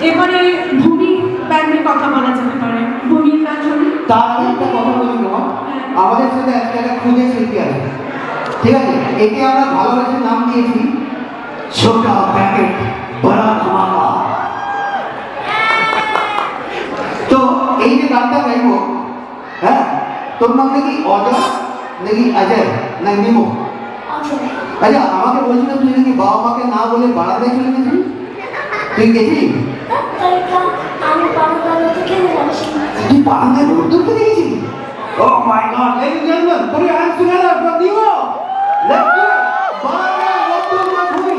এবারে ভূমি ব্যান্ডের কথা বলা যেতে পারে। ভূমির গান শুনি। তার আগে একটা কথা বলি তোমার, আমাদের সাথে আজকে একটা খুদে শিল্পী আছে, ঠিক আছে? একে আমরা ভালোবেসে নাম দিয়েছি ছোটা প্যাকেট বড়া ধামাকা। তো এই যে গানটা গাইবো, হ্যাঁ, তোর নাম নাকি অজয় নাকি অজয় না নিমো? আচ্ছা, আমাকে বলছিল তুই নাকি বাবা মাকে না বলে বাড়াতে চলে গেছিস, তুই গেছিস? তুই বারান্দায় রোদ ধরতে দেখেছিস? Oh my God, ladies and gentlemen, put your hands together for Nemo. Let's do it. বারান্দায় রোদ ধরতে ভূমি।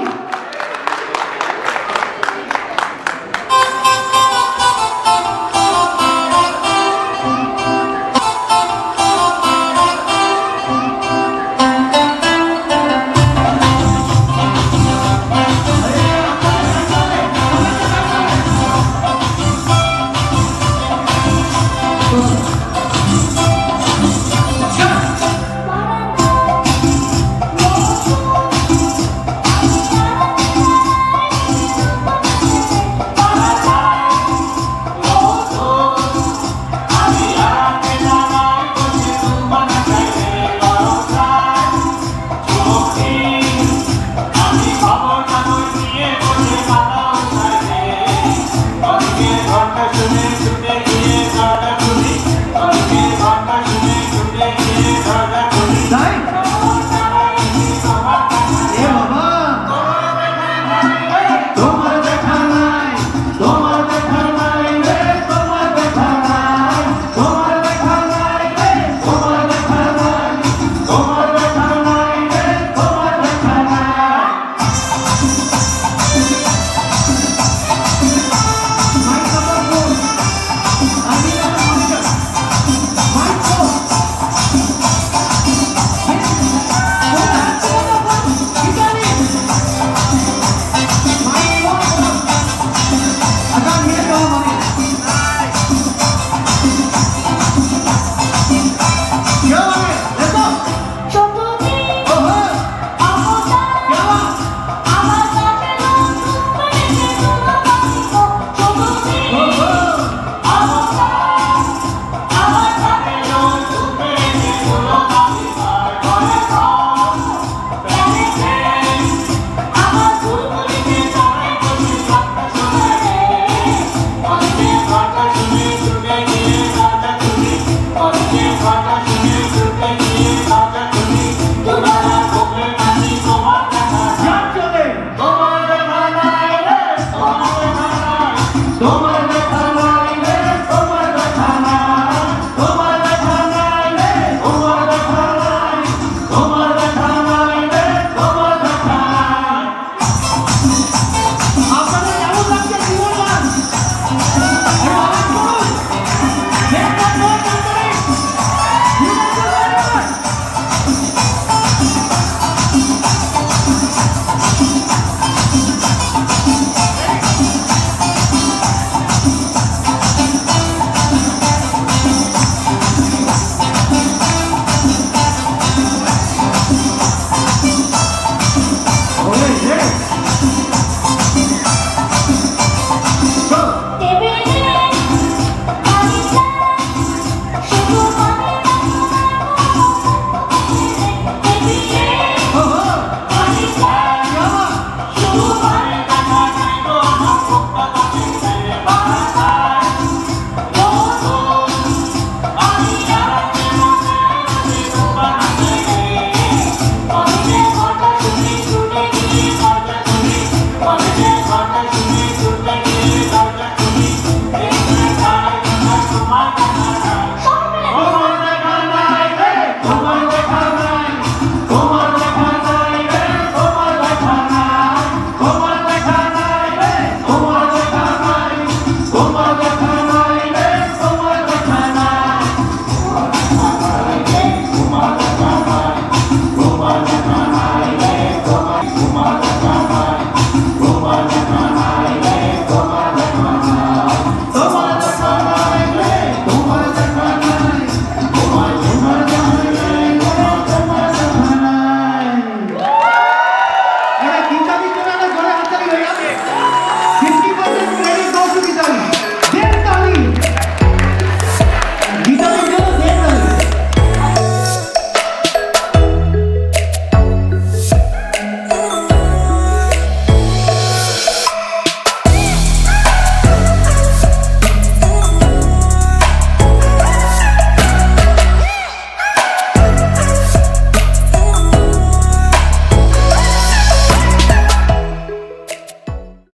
তোমার